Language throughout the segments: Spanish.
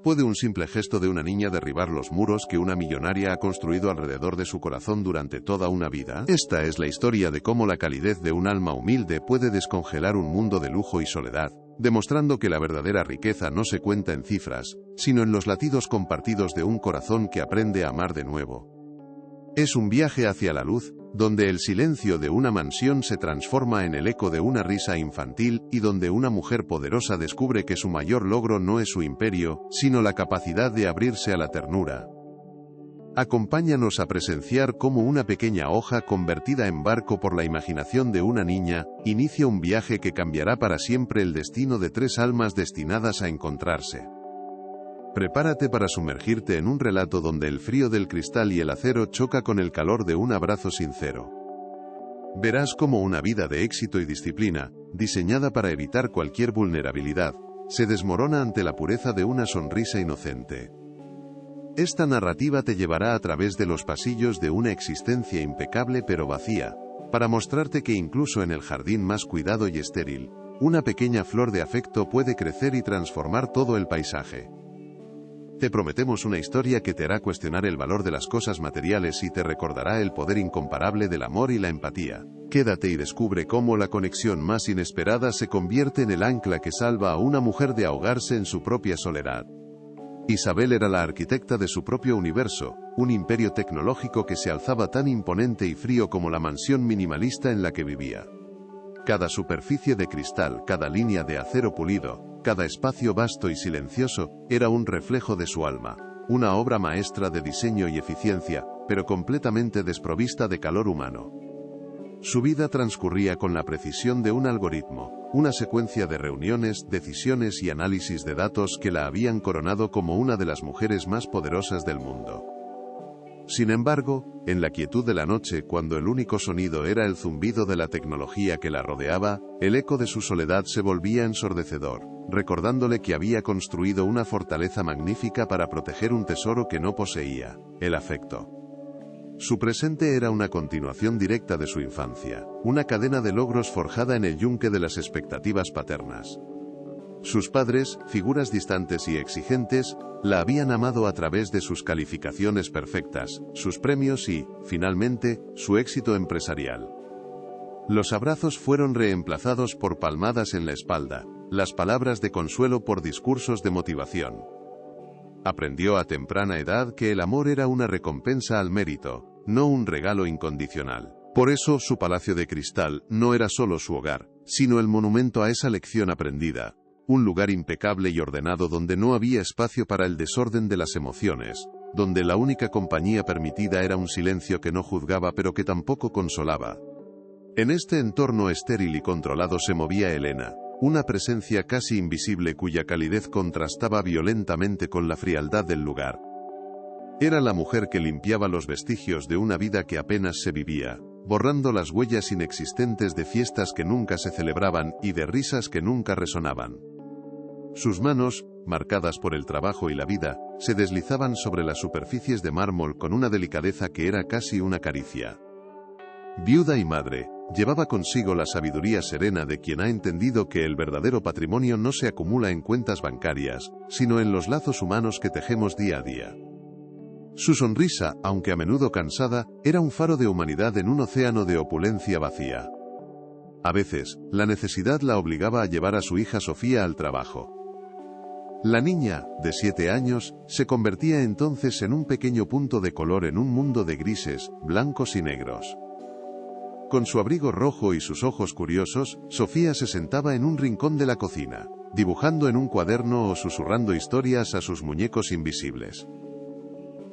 ¿Puede un simple gesto de una niña derribar los muros que una millonaria ha construido alrededor de su corazón durante toda una vida? Esta es la historia de cómo la calidez de un alma humilde puede descongelar un mundo de lujo y soledad, demostrando que la verdadera riqueza no se cuenta en cifras, sino en los latidos compartidos de un corazón que aprende a amar de nuevo. Es un viaje hacia la luz, donde el silencio de una mansión se transforma en el eco de una risa infantil y donde una mujer poderosa descubre que su mayor logro no es su imperio, sino la capacidad de abrirse a la ternura. Acompáñanos a presenciar cómo una pequeña hoja convertida en barco por la imaginación de una niña, inicia un viaje que cambiará para siempre el destino de 3 almas destinadas a encontrarse. Prepárate para sumergirte en un relato donde el frío del cristal y el acero choca con el calor de un abrazo sincero. Verás cómo una vida de éxito y disciplina, diseñada para evitar cualquier vulnerabilidad, se desmorona ante la pureza de una sonrisa inocente. Esta narrativa te llevará a través de los pasillos de una existencia impecable pero vacía, para mostrarte que incluso en el jardín más cuidado y estéril, una pequeña flor de afecto puede crecer y transformar todo el paisaje. Te prometemos una historia que te hará cuestionar el valor de las cosas materiales y te recordará el poder incomparable del amor y la empatía. Quédate y descubre cómo la conexión más inesperada se convierte en el ancla que salva a una mujer de ahogarse en su propia soledad. Isabel era la arquitecta de su propio universo, un imperio tecnológico que se alzaba tan imponente y frío como la mansión minimalista en la que vivía. Cada superficie de cristal, cada línea de acero pulido, cada espacio vasto y silencioso, era un reflejo de su alma, una obra maestra de diseño y eficiencia, pero completamente desprovista de calor humano. Su vida transcurría con la precisión de un algoritmo, una secuencia de reuniones, decisiones y análisis de datos que la habían coronado como una de las mujeres más poderosas del mundo. Sin embargo, en la quietud de la noche, cuando el único sonido era el zumbido de la tecnología que la rodeaba, el eco de su soledad se volvía ensordecedor, recordándole que había construido una fortaleza magnífica para proteger un tesoro que no poseía: el afecto. Su presente era una continuación directa de su infancia, una cadena de logros forjada en el yunque de las expectativas paternas. Sus padres, figuras distantes y exigentes, la habían amado a través de sus calificaciones perfectas, sus premios y, finalmente, su éxito empresarial. Los abrazos fueron reemplazados por palmadas en la espalda, las palabras de consuelo por discursos de motivación. Aprendió a temprana edad que el amor era una recompensa al mérito, no un regalo incondicional. Por eso su palacio de cristal no era solo su hogar, sino el monumento a esa lección aprendida. Un lugar impecable y ordenado donde no había espacio para el desorden de las emociones, donde la única compañía permitida era un silencio que no juzgaba pero que tampoco consolaba. En este entorno estéril y controlado se movía Elena, una presencia casi invisible cuya calidez contrastaba violentamente con la frialdad del lugar. Era la mujer que limpiaba los vestigios de una vida que apenas se vivía, borrando las huellas inexistentes de fiestas que nunca se celebraban y de risas que nunca resonaban. Sus manos, marcadas por el trabajo y la vida, se deslizaban sobre las superficies de mármol con una delicadeza que era casi una caricia. Viuda y madre, llevaba consigo la sabiduría serena de quien ha entendido que el verdadero patrimonio no se acumula en cuentas bancarias, sino en los lazos humanos que tejemos día a día. Su sonrisa, aunque a menudo cansada, era un faro de humanidad en un océano de opulencia vacía. A veces, la necesidad la obligaba a llevar a su hija Sofía al trabajo. La niña, de 7 años, se convertía entonces en un pequeño punto de color en un mundo de grises, blancos y negros. Con su abrigo rojo y sus ojos curiosos, Sofía se sentaba en un rincón de la cocina, dibujando en un cuaderno o susurrando historias a sus muñecos invisibles.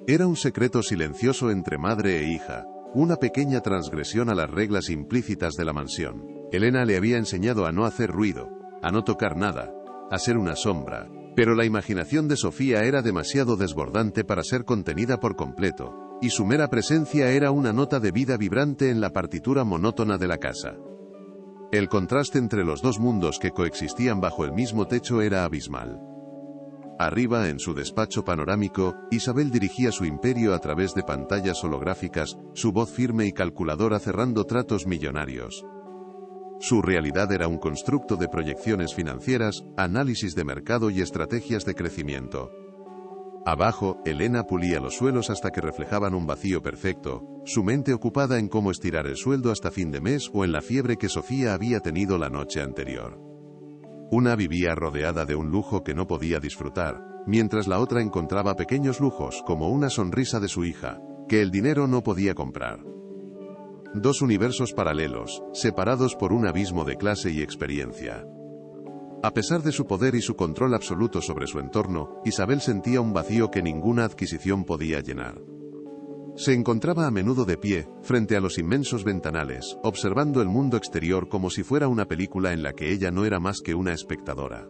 Era un secreto silencioso entre madre e hija, una pequeña transgresión a las reglas implícitas de la mansión. Elena le había enseñado a no hacer ruido, a no tocar nada, a ser una sombra. Pero la imaginación de Sofía era demasiado desbordante para ser contenida por completo, y su mera presencia era una nota de vida vibrante en la partitura monótona de la casa. El contraste entre los dos mundos que coexistían bajo el mismo techo era abismal. Arriba, en su despacho panorámico, Isabel dirigía su imperio a través de pantallas holográficas, su voz firme y calculadora cerrando tratos millonarios. Su realidad era un constructo de proyecciones financieras, análisis de mercado y estrategias de crecimiento. Abajo, Elena pulía los suelos hasta que reflejaban un vacío perfecto, su mente ocupada en cómo estirar el sueldo hasta fin de mes o en la fiebre que Sofía había tenido la noche anterior. Una vivía rodeada de un lujo que no podía disfrutar, mientras la otra encontraba pequeños lujos como una sonrisa de su hija, que el dinero no podía comprar. Dos universos paralelos, separados por un abismo de clase y experiencia. A pesar de su poder y su control absoluto sobre su entorno, Isabel sentía un vacío que ninguna adquisición podía llenar. Se encontraba a menudo de pie, frente a los inmensos ventanales, observando el mundo exterior como si fuera una película en la que ella no era más que una espectadora.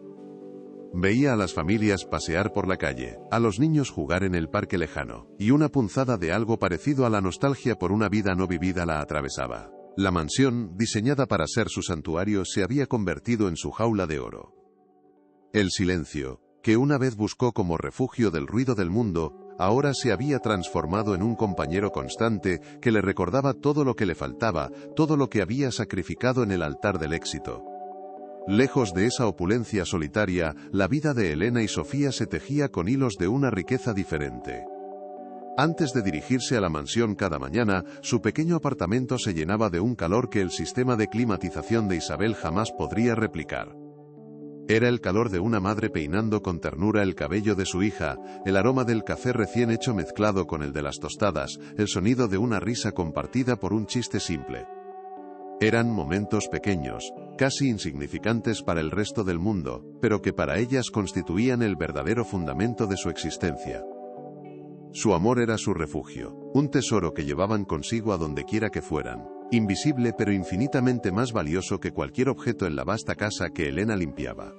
Veía a las familias pasear por la calle, a los niños jugar en el parque lejano, y una punzada de algo parecido a la nostalgia por una vida no vivida la atravesaba. La mansión, diseñada para ser su santuario, se había convertido en su jaula de oro. El silencio, que una vez buscó como refugio del ruido del mundo, ahora se había transformado en un compañero constante que le recordaba todo lo que le faltaba, todo lo que había sacrificado en el altar del éxito. Lejos de esa opulencia solitaria, la vida de Elena y Sofía se tejía con hilos de una riqueza diferente. Antes de dirigirse a la mansión cada mañana, su pequeño apartamento se llenaba de un calor que el sistema de climatización de Isabel jamás podría replicar. Era el calor de una madre peinando con ternura el cabello de su hija, el aroma del café recién hecho mezclado con el de las tostadas, el sonido de una risa compartida por un chiste simple. Eran momentos pequeños, casi insignificantes para el resto del mundo, pero que para ellas constituían el verdadero fundamento de su existencia. Su amor era su refugio, un tesoro que llevaban consigo a donde quiera que fueran, invisible pero infinitamente más valioso que cualquier objeto en la vasta casa que Elena limpiaba.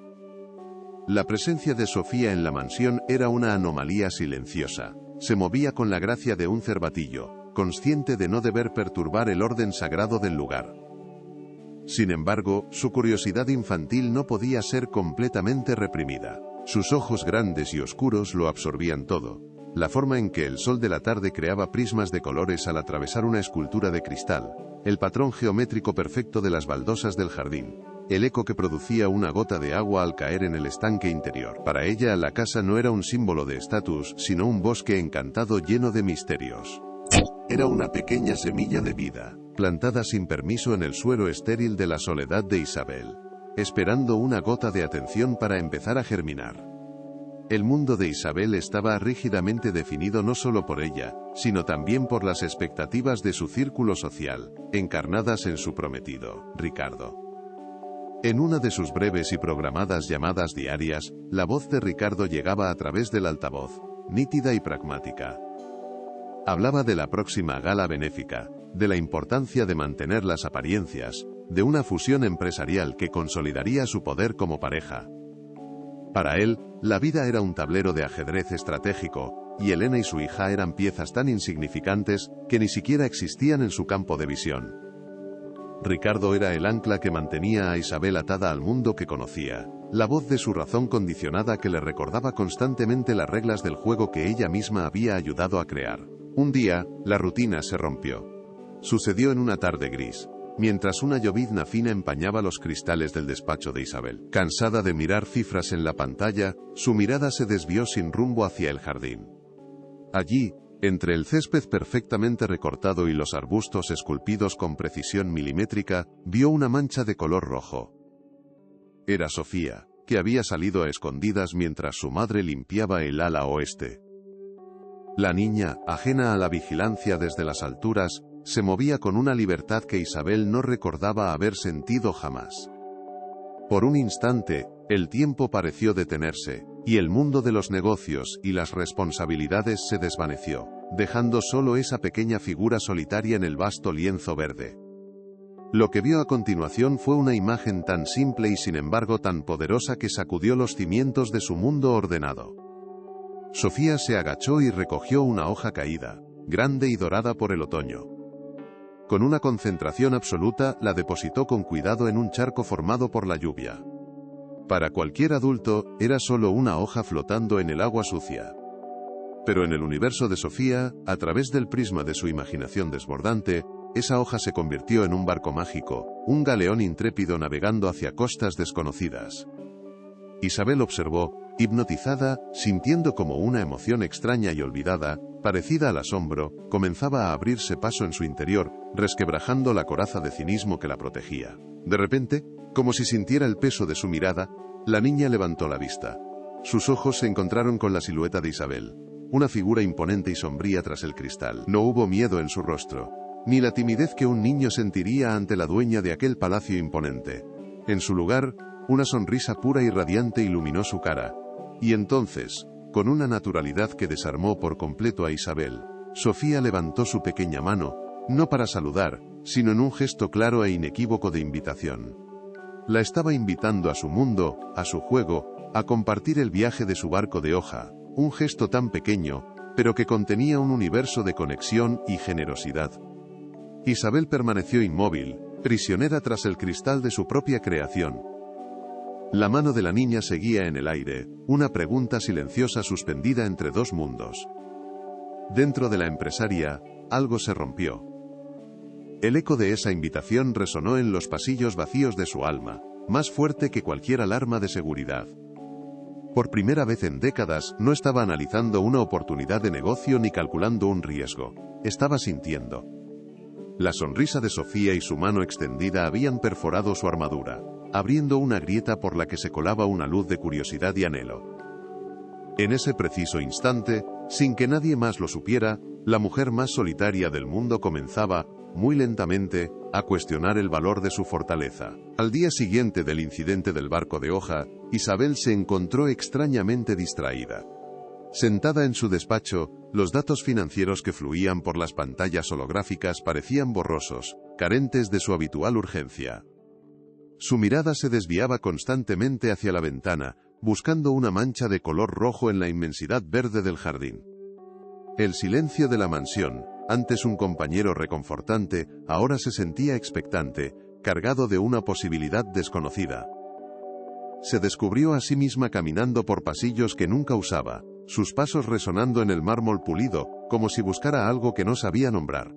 La presencia de Sofía en la mansión era una anomalía silenciosa. Se movía con la gracia de un cervatillo, consciente de no deber perturbar el orden sagrado del lugar. Sin embargo, su curiosidad infantil no podía ser completamente reprimida. Sus ojos grandes y oscuros lo absorbían todo. La forma en que el sol de la tarde creaba prismas de colores al atravesar una escultura de cristal, el patrón geométrico perfecto de las baldosas del jardín, el eco que producía una gota de agua al caer en el estanque interior. Para ella, la casa no era un símbolo de estatus, sino un bosque encantado lleno de misterios. Era una pequeña semilla de vida, plantada sin permiso en el suelo estéril de la soledad de Isabel, esperando una gota de atención para empezar a germinar. El mundo de Isabel estaba rígidamente definido no solo por ella, sino también por las expectativas de su círculo social, encarnadas en su prometido, Ricardo. En una de sus breves y programadas llamadas diarias, la voz de Ricardo llegaba a través del altavoz, nítida y pragmática. Hablaba de la próxima gala benéfica, de la importancia de mantener las apariencias, de una fusión empresarial que consolidaría su poder como pareja. Para él, la vida era un tablero de ajedrez estratégico, y Elena y su hija eran piezas tan insignificantes que ni siquiera existían en su campo de visión. Ricardo era el ancla que mantenía a Isabel atada al mundo que conocía, la voz de su razón condicionada que le recordaba constantemente las reglas del juego que ella misma había ayudado a crear. Un día, la rutina se rompió. Sucedió en una tarde gris, mientras una llovizna fina empañaba los cristales del despacho de Isabel. Cansada de mirar cifras en la pantalla, su mirada se desvió sin rumbo hacia el jardín. Allí, entre el césped perfectamente recortado y los arbustos esculpidos con precisión milimétrica, vio una mancha de color rojo. Era Sofía, que había salido a escondidas mientras su madre limpiaba el ala oeste. La niña, ajena a la vigilancia desde las alturas, se movía con una libertad que Isabel no recordaba haber sentido jamás. Por un instante, el tiempo pareció detenerse, y el mundo de los negocios y las responsabilidades se desvaneció, dejando solo esa pequeña figura solitaria en el vasto lienzo verde. Lo que vio a continuación fue una imagen tan simple y sin embargo tan poderosa que sacudió los cimientos de su mundo ordenado. Sofía se agachó y recogió una hoja caída, grande y dorada por el otoño. Con una concentración absoluta, la depositó con cuidado en un charco formado por la lluvia. Para cualquier adulto, era solo una hoja flotando en el agua sucia. Pero en el universo de Sofía, a través del prisma de su imaginación desbordante, esa hoja se convirtió en un barco mágico, un galeón intrépido navegando hacia costas desconocidas. Isabel observó, hipnotizada, sintiendo como una emoción extraña y olvidada, parecida al asombro, comenzaba a abrirse paso en su interior, resquebrajando la coraza de cinismo que la protegía. De repente, como si sintiera el peso de su mirada, la niña levantó la vista. Sus ojos se encontraron con la silueta de Isabel, una figura imponente y sombría tras el cristal. No hubo miedo en su rostro, ni la timidez que un niño sentiría ante la dueña de aquel palacio imponente. En su lugar, una sonrisa pura y radiante iluminó su cara. Y entonces, con una naturalidad que desarmó por completo a Isabel, Sofía levantó su pequeña mano, no para saludar, sino en un gesto claro e inequívoco de invitación. La estaba invitando a su mundo, a su juego, a compartir el viaje de su barco de hoja, un gesto tan pequeño, pero que contenía un universo de conexión y generosidad. Isabel permaneció inmóvil, prisionera tras el cristal de su propia creación. La mano de la niña seguía en el aire, una pregunta silenciosa suspendida entre dos mundos. Dentro de la empresaria, algo se rompió. El eco de esa invitación resonó en los pasillos vacíos de su alma, más fuerte que cualquier alarma de seguridad. Por primera vez en décadas, no estaba analizando una oportunidad de negocio ni calculando un riesgo. Estaba sintiendo. La sonrisa de Sofía y su mano extendida habían perforado su armadura, abriendo una grieta por la que se colaba una luz de curiosidad y anhelo. En ese preciso instante, sin que nadie más lo supiera, la mujer más solitaria del mundo comenzaba, muy lentamente, a cuestionar el valor de su fortaleza. Al día siguiente del incidente del barco de hoja, Isabel se encontró extrañamente distraída. Sentada en su despacho, los datos financieros que fluían por las pantallas holográficas parecían borrosos, carentes de su habitual urgencia. Su mirada se desviaba constantemente hacia la ventana, buscando una mancha de color rojo en la inmensidad verde del jardín. El silencio de la mansión, antes un compañero reconfortante, ahora se sentía expectante, cargado de una posibilidad desconocida. Se descubrió a sí misma caminando por pasillos que nunca usaba, sus pasos resonando en el mármol pulido, como si buscara algo que no sabía nombrar.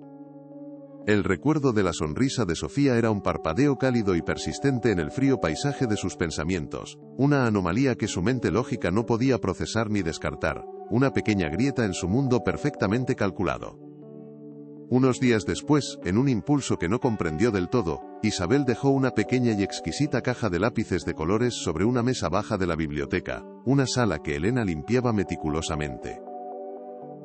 El recuerdo de la sonrisa de Sofía era un parpadeo cálido y persistente en el frío paisaje de sus pensamientos, una anomalía que su mente lógica no podía procesar ni descartar, una pequeña grieta en su mundo perfectamente calculado. Unos días después, en un impulso que no comprendió del todo, Isabel dejó una pequeña y exquisita caja de lápices de colores sobre una mesa baja de la biblioteca, una sala que Elena limpiaba meticulosamente.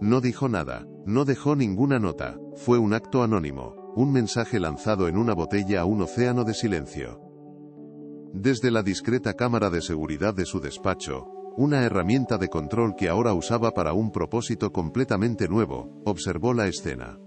No dijo nada, no dejó ninguna nota, fue un acto anónimo, un mensaje lanzado en una botella a un océano de silencio. Desde la discreta cámara de seguridad de su despacho, una herramienta de control que ahora usaba para un propósito completamente nuevo, observó la escena.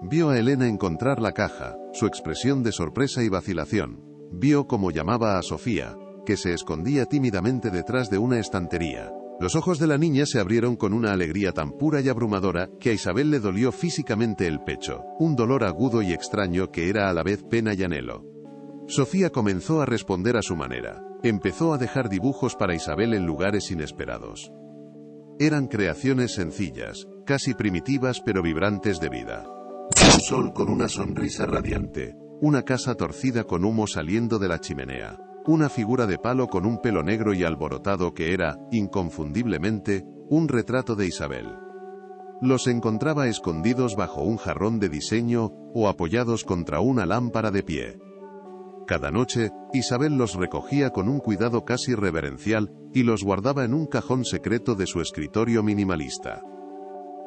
Vio a Elena encontrar la caja, su expresión de sorpresa y vacilación. Vio cómo llamaba a Sofía, que se escondía tímidamente detrás de una estantería. Los ojos de la niña se abrieron con una alegría tan pura y abrumadora que a Isabel le dolió físicamente el pecho, un dolor agudo y extraño que era a la vez pena y anhelo. Sofía comenzó a responder a su manera. Empezó a dejar dibujos para Isabel en lugares inesperados. Eran creaciones sencillas, casi primitivas pero vibrantes de vida. Un sol con una sonrisa radiante, una casa torcida con humo saliendo de la chimenea, una figura de palo con un pelo negro y alborotado que era, inconfundiblemente, un retrato de Isabel. Los encontraba escondidos bajo un jarrón de diseño o apoyados contra una lámpara de pie. Cada noche, Isabel los recogía con un cuidado casi reverencial y los guardaba en un cajón secreto de su escritorio minimalista.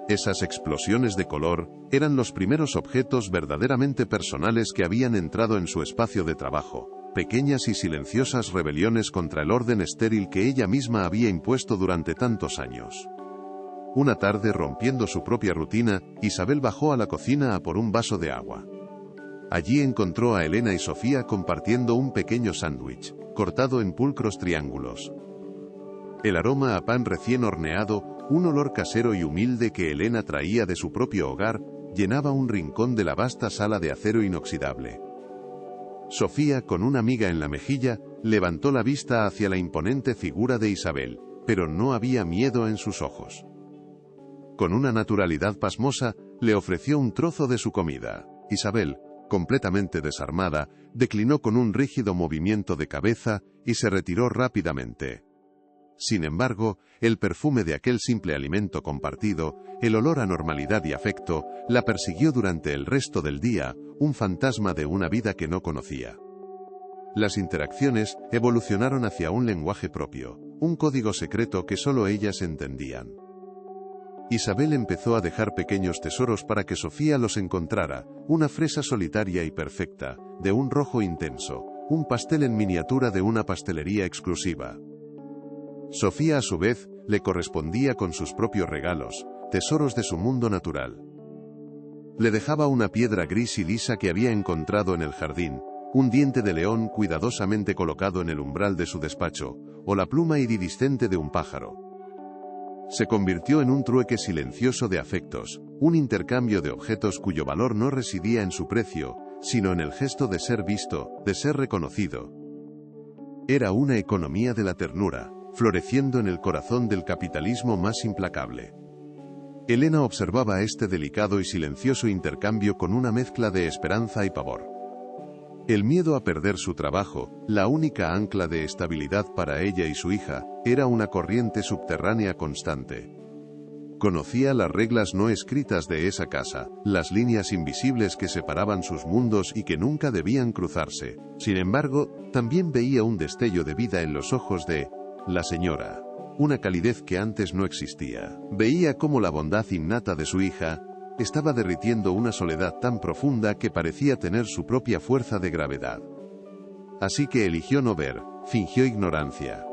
Esas explosiones de color eran los primeros objetos verdaderamente personales que habían entrado en su espacio de trabajo, pequeñas y silenciosas rebeliones contra el orden estéril que ella misma había impuesto durante tantos años. Una tarde, rompiendo su propia rutina, Isabel bajó a la cocina a por un vaso de agua. Allí encontró a Elena y Sofía compartiendo un pequeño sándwich, cortado en pulcros triángulos. El aroma a pan recién horneado, un olor casero y humilde que Elena traía de su propio hogar, llenaba un rincón de la vasta sala de acero inoxidable. Sofía, con una miga en la mejilla, levantó la vista hacia la imponente figura de Isabel, pero no había miedo en sus ojos. Con una naturalidad pasmosa, le ofreció un trozo de su comida. Isabel, completamente desarmada, declinó con un rígido movimiento de cabeza y se retiró rápidamente. Sin embargo, el perfume de aquel simple alimento compartido, el olor a normalidad y afecto, la persiguió durante el resto del día, un fantasma de una vida que no conocía. Las interacciones evolucionaron hacia un lenguaje propio, un código secreto que solo ellas entendían. Isabel empezó a dejar pequeños tesoros para que Sofía los encontrara, una fresa solitaria y perfecta, de un rojo intenso, un pastel en miniatura de una pastelería exclusiva. Sofía a su vez, le correspondía con sus propios regalos, tesoros de su mundo natural. Le dejaba una piedra gris y lisa que había encontrado en el jardín, un diente de león cuidadosamente colocado en el umbral de su despacho, o la pluma iridiscente de un pájaro. Se convirtió en un trueque silencioso de afectos, un intercambio de objetos cuyo valor no residía en su precio, sino en el gesto de ser visto, de ser reconocido. Era una economía de la ternura, floreciendo en el corazón del capitalismo más implacable. Elena observaba este delicado y silencioso intercambio con una mezcla de esperanza y pavor. El miedo a perder su trabajo, la única ancla de estabilidad para ella y su hija, era una corriente subterránea constante. Conocía las reglas no escritas de esa casa, las líneas invisibles que separaban sus mundos y que nunca debían cruzarse. Sin embargo, también veía un destello de vida en los ojos de la señora, una calidez que antes no existía. Veía cómo la bondad innata de su hija estaba derritiendo una soledad tan profunda que parecía tener su propia fuerza de gravedad. Así que eligió no ver, fingió ignorancia.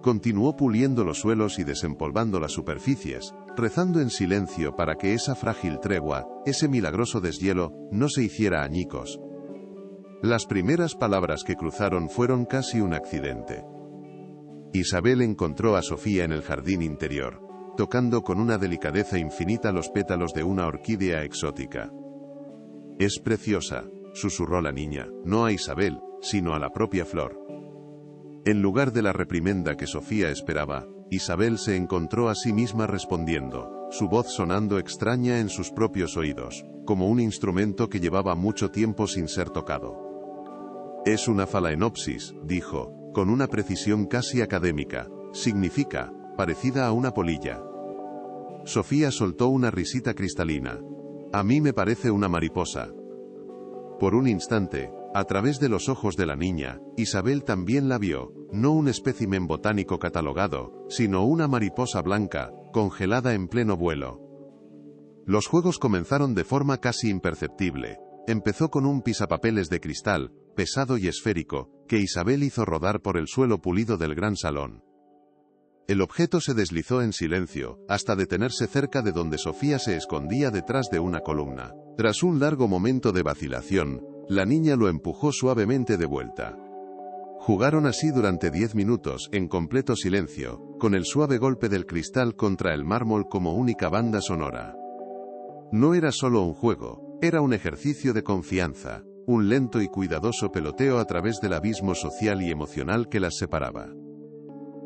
Continuó puliendo los suelos y desempolvando las superficies, rezando en silencio para que esa frágil tregua, ese milagroso deshielo, no se hiciera añicos. Las primeras palabras que cruzaron fueron casi un accidente. Isabel encontró a Sofía en el jardín interior, tocando con una delicadeza infinita los pétalos de una orquídea exótica. «Es preciosa», susurró la niña, no a Isabel, sino a la propia flor. En lugar de la reprimenda que Sofía esperaba, Isabel se encontró a sí misma respondiendo, su voz sonando extraña en sus propios oídos, como un instrumento que llevaba mucho tiempo sin ser tocado. «Es una phalaenopsis», dijo, con una precisión casi académica. «Significa, parecida a una polilla». Sofía soltó una risita cristalina. «A mí me parece una mariposa». Por un instante, a través de los ojos de la niña, Isabel también la vio, no un espécimen botánico catalogado, sino una mariposa blanca, congelada en pleno vuelo. Los juegos comenzaron de forma casi imperceptible. Empezó con un pisapapeles de cristal, pesado y esférico, que Isabel hizo rodar por el suelo pulido del gran salón. El objeto se deslizó en silencio, hasta detenerse cerca de donde Sofía se escondía detrás de una columna. Tras un largo momento de vacilación, la niña lo empujó suavemente de vuelta. Jugaron así durante 10 minutos, en completo silencio, con el suave golpe del cristal contra el mármol como única banda sonora. No era solo un juego, era un ejercicio de confianza, un lento y cuidadoso peloteo a través del abismo social y emocional que las separaba.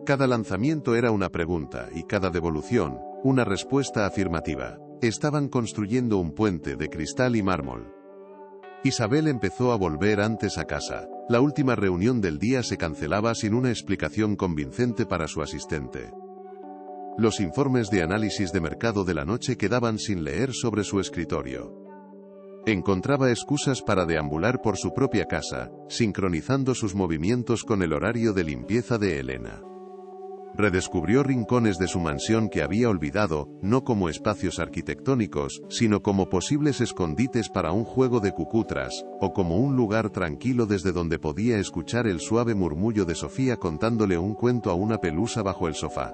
Cada lanzamiento era una pregunta y cada devolución, una respuesta afirmativa. Estaban construyendo un puente de cristal y mármol. Isabel empezó a volver antes a casa. La última reunión del día se cancelaba sin una explicación convincente para su asistente. Los informes de análisis de mercado de la noche quedaban sin leer sobre su escritorio. Encontraba excusas para deambular por su propia casa, sincronizando sus movimientos con el horario de limpieza de Elena. Redescubrió rincones de su mansión que había olvidado, no como espacios arquitectónicos, sino como posibles escondites para un juego de cucutras, o como un lugar tranquilo desde donde podía escuchar el suave murmullo de Sofía contándole un cuento a una pelusa bajo el sofá.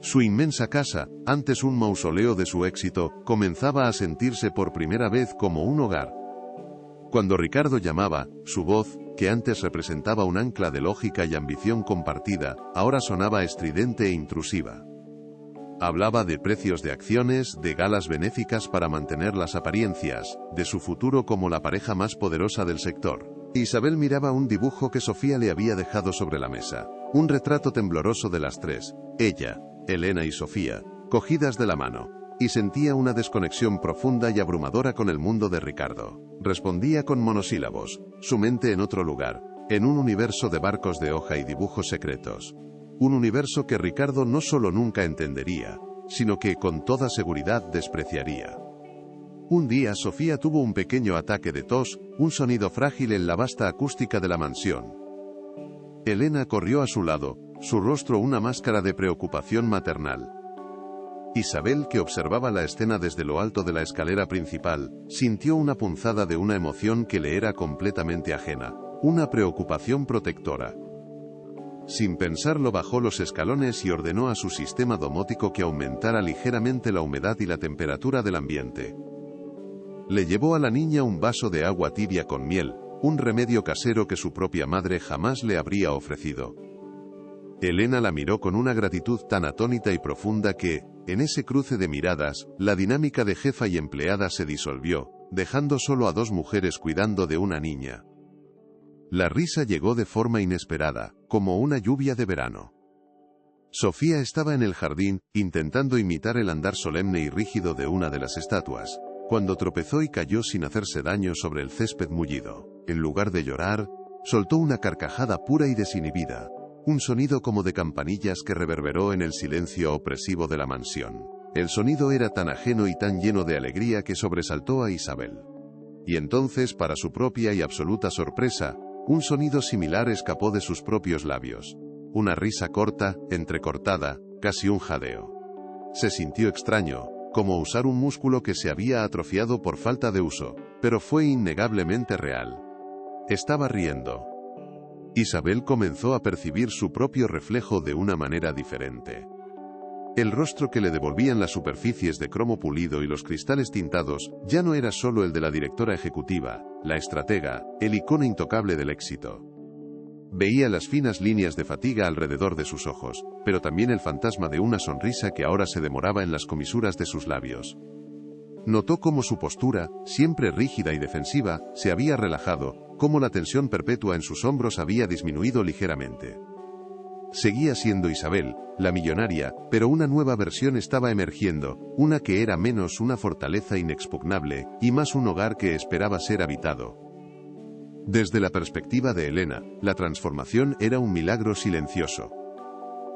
Su inmensa casa, antes un mausoleo de su éxito, comenzaba a sentirse por primera vez como un hogar. Cuando Ricardo llamaba, su voz, que antes representaba un ancla de lógica y ambición compartida, ahora sonaba estridente e intrusiva. Hablaba de precios de acciones, de galas benéficas para mantener las apariencias, de su futuro como la pareja más poderosa del sector. Isabel miraba un dibujo que Sofía le había dejado sobre la mesa. Un retrato tembloroso de las tres, ella, Elena y Sofía, cogidas de la mano. y sentía una desconexión profunda y abrumadora con el mundo de Ricardo. Respondía con monosílabos, su mente en otro lugar, en un universo de barcos de hoja y dibujos secretos. Un universo que Ricardo no solo nunca entendería, sino que con toda seguridad despreciaría. Un día Sofía tuvo un pequeño ataque de tos, un sonido frágil en la vasta acústica de la mansión. Elena corrió a su lado, su rostro una máscara de preocupación maternal. Isabel, que observaba la escena desde lo alto de la escalera principal, sintió una punzada de una emoción que le era completamente ajena, una preocupación protectora. Sin pensarlo bajó los escalones y ordenó a su sistema domótico que aumentara ligeramente la humedad y la temperatura del ambiente. Le llevó a la niña un vaso de agua tibia con miel, un remedio casero que su propia madre jamás le habría ofrecido. Elena la miró con una gratitud tan atónita y profunda que, en ese cruce de miradas, la dinámica de jefa y empleada se disolvió, dejando solo a dos mujeres cuidando de una niña. La risa llegó de forma inesperada, como una lluvia de verano. Sofía estaba en el jardín, intentando imitar el andar solemne y rígido de una de las estatuas, cuando tropezó y cayó sin hacerse daño sobre el césped mullido. En lugar de llorar, soltó una carcajada pura y desinhibida, un sonido como de campanillas que reverberó en el silencio opresivo de la mansión. El sonido era tan ajeno y tan lleno de alegría que sobresaltó a Isabel. Y entonces, para su propia y absoluta sorpresa, un sonido similar escapó de sus propios labios. Una risa corta, entrecortada, casi un jadeo. Se sintió extraño, como usar un músculo que se había atrofiado por falta de uso, pero fue innegablemente real. Estaba riendo. Isabel comenzó a percibir su propio reflejo de una manera diferente. El rostro que le devolvían las superficies de cromo pulido y los cristales tintados ya no era solo el de la directora ejecutiva, la estratega, el icono intocable del éxito. Veía las finas líneas de fatiga alrededor de sus ojos, pero también el fantasma de una sonrisa que ahora se demoraba en las comisuras de sus labios. Notó cómo su postura, siempre rígida y defensiva, se había relajado, cómo la tensión perpetua en sus hombros había disminuido ligeramente. Seguía siendo Isabel, la millonaria, pero una nueva versión estaba emergiendo, una que era menos una fortaleza inexpugnable, y más un hogar que esperaba ser habitado. Desde la perspectiva de Elena, la transformación era un milagro silencioso.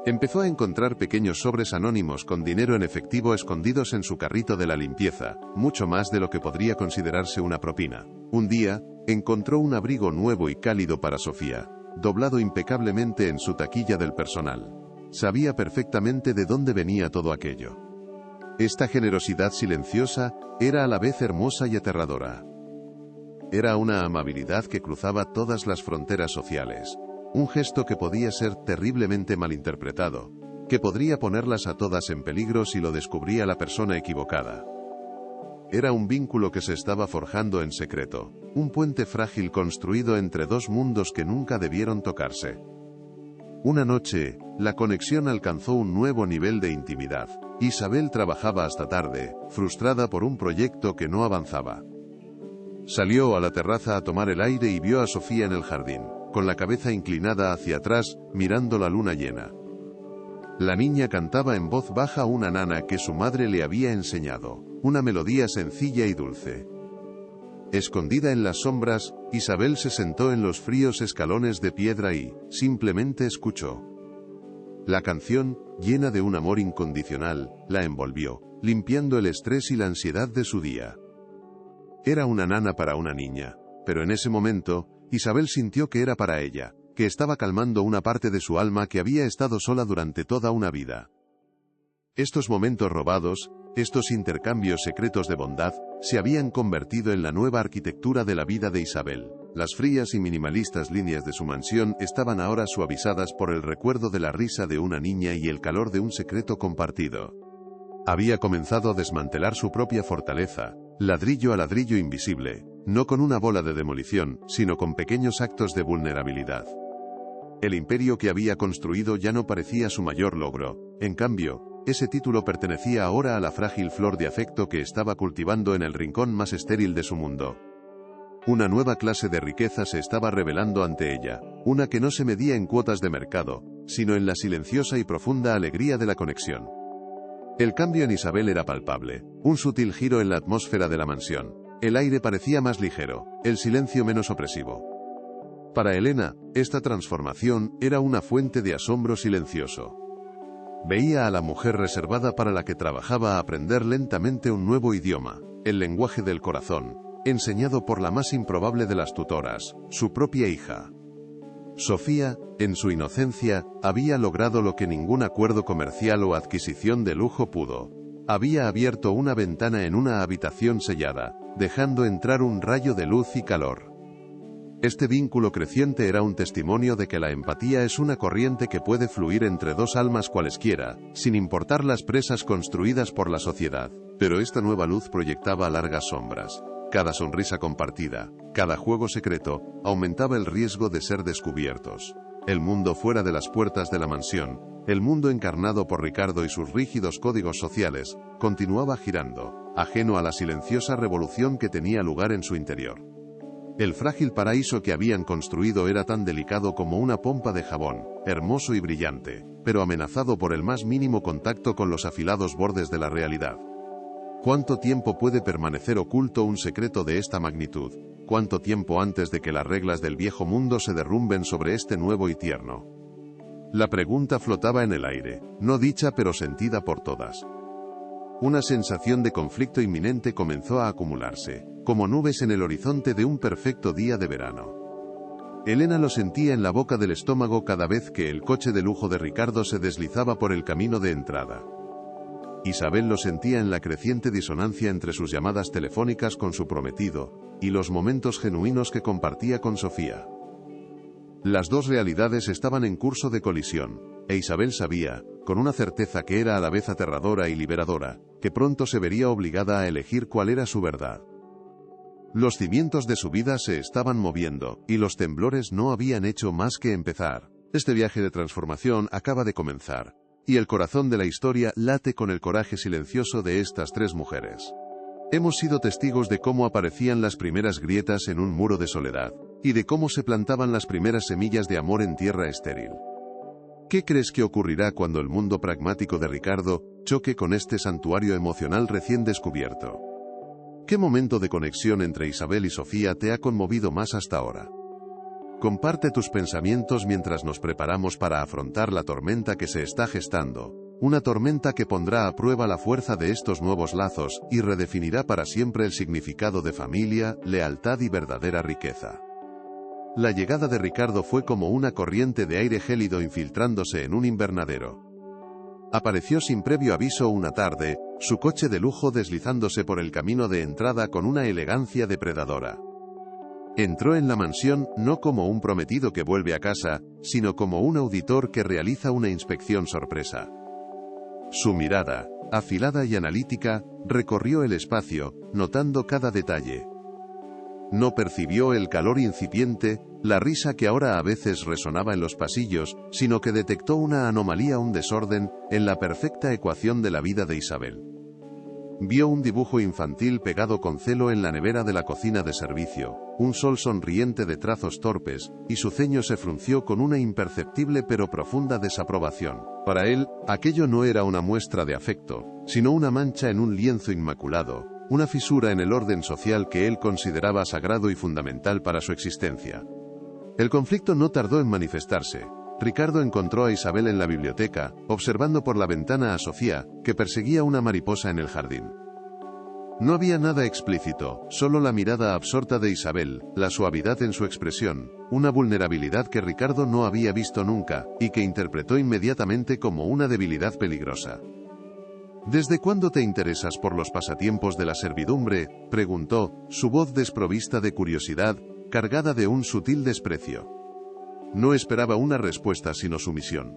Empezó a encontrar pequeños sobres anónimos con dinero en efectivo escondidos en su carrito de la limpieza, mucho más de lo que podría considerarse una propina. Un día, encontró un abrigo nuevo y cálido para Sofía, doblado impecablemente en su taquilla del personal. Sabía perfectamente de dónde venía todo aquello. Esta generosidad silenciosa era a la vez hermosa y aterradora. Era una amabilidad que cruzaba todas las fronteras sociales. Un gesto que podía ser terriblemente malinterpretado, que podría ponerlas a todas en peligro si lo descubría la persona equivocada. Era un vínculo que se estaba forjando en secreto, un puente frágil construido entre dos mundos que nunca debieron tocarse. Una noche, la conexión alcanzó un nuevo nivel de intimidad. Isabel trabajaba hasta tarde, frustrada por un proyecto que no avanzaba. Salió a la terraza a tomar el aire y vio a Sofía en el jardín, con la cabeza inclinada hacia atrás, mirando la luna llena. La niña cantaba en voz baja una nana que su madre le había enseñado, una melodía sencilla y dulce. Escondida en las sombras, Isabel se sentó en los fríos escalones de piedra y, simplemente escuchó. La canción, llena de un amor incondicional, la envolvió, limpiando el estrés y la ansiedad de su día. Era una nana para una niña, pero en ese momento, Isabel sintió que era para ella, que estaba calmando una parte de su alma que había estado sola durante toda una vida. Estos momentos robados, estos intercambios secretos de bondad, se habían convertido en la nueva arquitectura de la vida de Isabel. Las frías y minimalistas líneas de su mansión estaban ahora suavizadas por el recuerdo de la risa de una niña y el calor de un secreto compartido. Había comenzado a desmantelar su propia fortaleza, ladrillo a ladrillo invisible, no con una bola de demolición, sino con pequeños actos de vulnerabilidad. El imperio que había construido ya no parecía su mayor logro, en cambio, ese título pertenecía ahora a la frágil flor de afecto que estaba cultivando en el rincón más estéril de su mundo. Una nueva clase de riqueza se estaba revelando ante ella, una que no se medía en cuotas de mercado, sino en la silenciosa y profunda alegría de la conexión. El cambio en Isabel era palpable, un sutil giro en la atmósfera de la mansión. El aire parecía más ligero, el silencio menos opresivo. Para Elena, esta transformación era una fuente de asombro silencioso. Veía a la mujer reservada para la que trabajaba a aprender lentamente un nuevo idioma, el lenguaje del corazón, enseñado por la más improbable de las tutoras, su propia hija. Sofía, en su inocencia, había logrado lo que ningún acuerdo comercial o adquisición de lujo pudo. Había abierto una ventana en una habitación sellada, dejando entrar un rayo de luz y calor. Este vínculo creciente era un testimonio de que la empatía es una corriente que puede fluir entre dos almas cualesquiera, sin importar las presas construidas por la sociedad. Pero esta nueva luz proyectaba largas sombras. Cada sonrisa compartida, cada juego secreto, aumentaba el riesgo de ser descubiertos. El mundo fuera de las puertas de la mansión, el mundo encarnado por Ricardo y sus rígidos códigos sociales, continuaba girando, ajeno a la silenciosa revolución que tenía lugar en su interior. El frágil paraíso que habían construido era tan delicado como una pompa de jabón, hermoso y brillante, pero amenazado por el más mínimo contacto con los afilados bordes de la realidad. ¿Cuánto tiempo puede permanecer oculto un secreto de esta magnitud? ¿Cuánto tiempo antes de que las reglas del viejo mundo se derrumben sobre este nuevo y tierno? La pregunta flotaba en el aire, no dicha pero sentida por todas. Una sensación de conflicto inminente comenzó a acumularse, como nubes en el horizonte de un perfecto día de verano. Elena lo sentía en la boca del estómago cada vez que el coche de lujo de Ricardo se deslizaba por el camino de entrada. Isabel lo sentía en la creciente disonancia entre sus llamadas telefónicas con su prometido, y los momentos genuinos que compartía con Sofía. Las dos realidades estaban en curso de colisión, e Isabel sabía, con una certeza que era a la vez aterradora y liberadora, que pronto se vería obligada a elegir cuál era su verdad. Los cimientos de su vida se estaban moviendo, y los temblores no habían hecho más que empezar. Este viaje de transformación acaba de comenzar. Y el corazón de la historia late con el coraje silencioso de estas tres mujeres. Hemos sido testigos de cómo aparecían las primeras grietas en un muro de soledad, y de cómo se plantaban las primeras semillas de amor en tierra estéril. ¿Qué crees que ocurrirá cuando el mundo pragmático de Ricardo choque con este santuario emocional recién descubierto? ¿Qué momento de conexión entre Isabel y Sofía te ha conmovido más hasta ahora? Comparte tus pensamientos mientras nos preparamos para afrontar la tormenta que se está gestando, una tormenta que pondrá a prueba la fuerza de estos nuevos lazos y redefinirá para siempre el significado de familia, lealtad y verdadera riqueza. La llegada de Ricardo fue como una corriente de aire gélido infiltrándose en un invernadero. Apareció sin previo aviso una tarde, su coche de lujo deslizándose por el camino de entrada con una elegancia depredadora. Entró en la mansión no como un prometido que vuelve a casa, sino como un auditor que realiza una inspección sorpresa. Su mirada, afilada y analítica, recorrió el espacio, notando cada detalle. No percibió el calor incipiente, la risa que ahora a veces resonaba en los pasillos, sino que detectó una anomalía, un desorden, en la perfecta ecuación de la vida de Isabel. Vio un dibujo infantil pegado con celo en la nevera de la cocina de servicio, un sol sonriente de trazos torpes, y su ceño se frunció con una imperceptible pero profunda desaprobación. Para él, aquello no era una muestra de afecto, sino una mancha en un lienzo inmaculado, una fisura en el orden social que él consideraba sagrado y fundamental para su existencia. El conflicto no tardó en manifestarse. Ricardo encontró a Isabel en la biblioteca, observando por la ventana a Sofía, que perseguía una mariposa en el jardín. No había nada explícito, solo la mirada absorta de Isabel, la suavidad en su expresión, una vulnerabilidad que Ricardo no había visto nunca, y que interpretó inmediatamente como una debilidad peligrosa. ¿Desde cuándo te interesas por los pasatiempos de la servidumbre?, preguntó, su voz desprovista de curiosidad, cargada de un sutil desprecio. No esperaba una respuesta sino sumisión.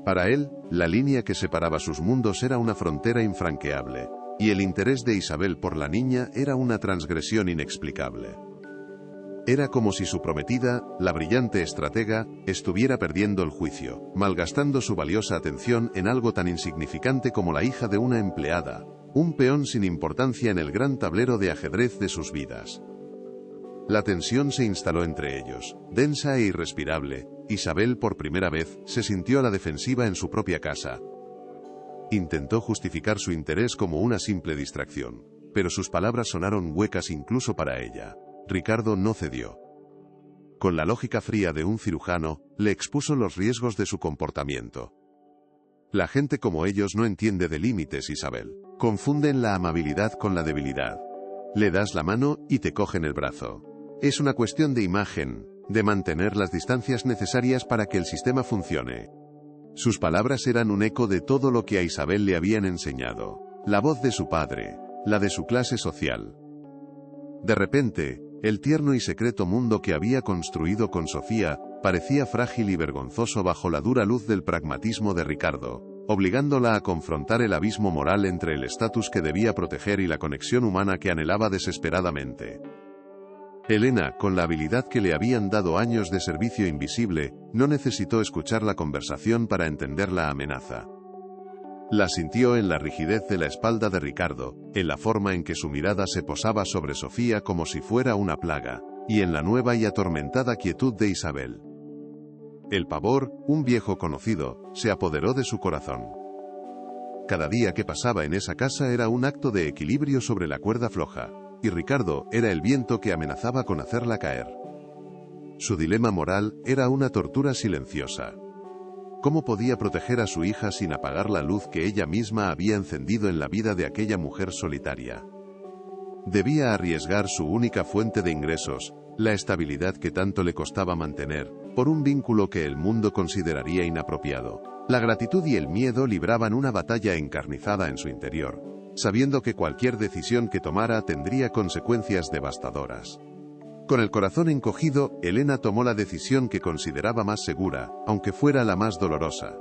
Para él, la línea que separaba sus mundos era una frontera infranqueable, y el interés de Isabel por la niña era una transgresión inexplicable. Era como si su prometida, la brillante estratega, estuviera perdiendo el juicio, malgastando su valiosa atención en algo tan insignificante como la hija de una empleada, un peón sin importancia en el gran tablero de ajedrez de sus vidas. La tensión se instaló entre ellos, densa e irrespirable. Isabel por primera vez se sintió a la defensiva en su propia casa. Intentó justificar su interés como una simple distracción, pero sus palabras sonaron huecas incluso para ella. Ricardo no cedió. Con la lógica fría de un cirujano, le expuso los riesgos de su comportamiento. La gente como ellos no entiende de límites, Isabel. Confunden la amabilidad con la debilidad. Le das la mano y te cogen el brazo. Es una cuestión de imagen, de mantener las distancias necesarias para que el sistema funcione. Sus palabras eran un eco de todo lo que a Isabel le habían enseñado. La voz de su padre, la de su clase social. De repente, el tierno y secreto mundo que había construido con Sofía, parecía frágil y vergonzoso bajo la dura luz del pragmatismo de Ricardo, obligándola a confrontar el abismo moral entre el estatus que debía proteger y la conexión humana que anhelaba desesperadamente. Elena, con la habilidad que le habían dado años de servicio invisible, no necesitó escuchar la conversación para entender la amenaza. La sintió en la rigidez de la espalda de Ricardo, en la forma en que su mirada se posaba sobre Sofía como si fuera una plaga, y en la nueva y atormentada quietud de Isabel. El pavor, un viejo conocido, se apoderó de su corazón. Cada día que pasaba en esa casa era un acto de equilibrio sobre la cuerda floja, y Ricardo era el viento que amenazaba con hacerla caer. Su dilema moral era una tortura silenciosa. ¿Cómo podía proteger a su hija sin apagar la luz que ella misma había encendido en la vida de aquella mujer solitaria? Debía arriesgar su única fuente de ingresos, la estabilidad que tanto le costaba mantener, por un vínculo que el mundo consideraría inapropiado. La gratitud y el miedo libraban una batalla encarnizada en su interior, sabiendo que cualquier decisión que tomara tendría consecuencias devastadoras. Con el corazón encogido, Elena tomó la decisión que consideraba más segura, aunque fuera la más dolorosa.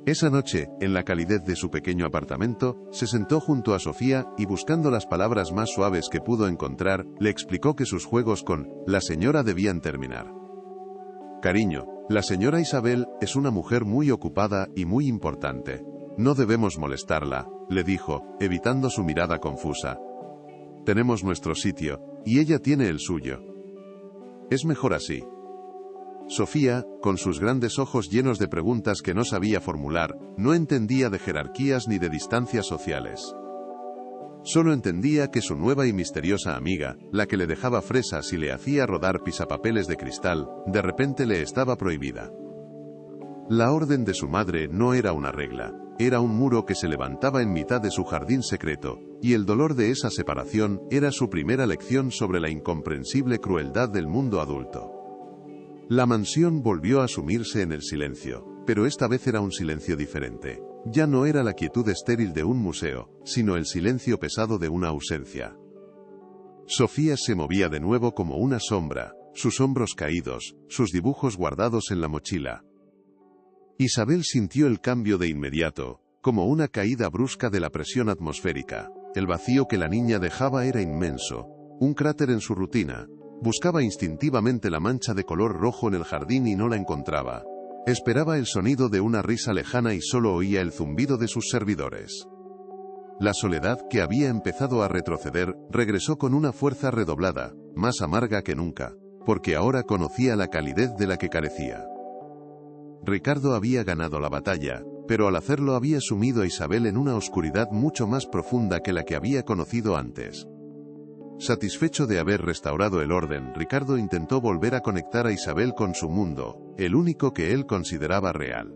Esa noche, en la calidez de su pequeño apartamento, se sentó junto a Sofía y, buscando las palabras más suaves que pudo encontrar, le explicó que sus juegos con la señora debían terminar. Cariño, la señora Isabel es una mujer muy ocupada y muy importante. No debemos molestarla, le dijo, evitando su mirada confusa. Tenemos nuestro sitio, y ella tiene el suyo. Es mejor así. Sofía, con sus grandes ojos llenos de preguntas que no sabía formular, no entendía de jerarquías ni de distancias sociales. Solo entendía que su nueva y misteriosa amiga, la que le dejaba fresas y le hacía rodar pisapapeles de cristal, de repente le estaba prohibida. La orden de su madre no era una regla, era un muro que se levantaba en mitad de su jardín secreto, y el dolor de esa separación era su primera lección sobre la incomprensible crueldad del mundo adulto. La mansión volvió a sumirse en el silencio, pero esta vez era un silencio diferente. Ya no era la quietud estéril de un museo, sino el silencio pesado de una ausencia. Sofía se movía de nuevo como una sombra, sus hombros caídos, sus dibujos guardados en la mochila. Isabel sintió el cambio de inmediato, como una caída brusca de la presión atmosférica. El vacío que la niña dejaba era inmenso, un cráter en su rutina. Buscaba instintivamente la mancha de color rojo en el jardín y no la encontraba. Esperaba el sonido de una risa lejana y solo oía el zumbido de sus servidores. La soledad, que había empezado a retroceder, regresó con una fuerza redoblada, más amarga que nunca, porque ahora conocía la calidez de la que carecía. Ricardo había ganado la batalla, pero al hacerlo había sumido a Isabel en una oscuridad mucho más profunda que la que había conocido antes. Satisfecho de haber restaurado el orden, Ricardo intentó volver a conectar a Isabel con su mundo, el único que él consideraba real.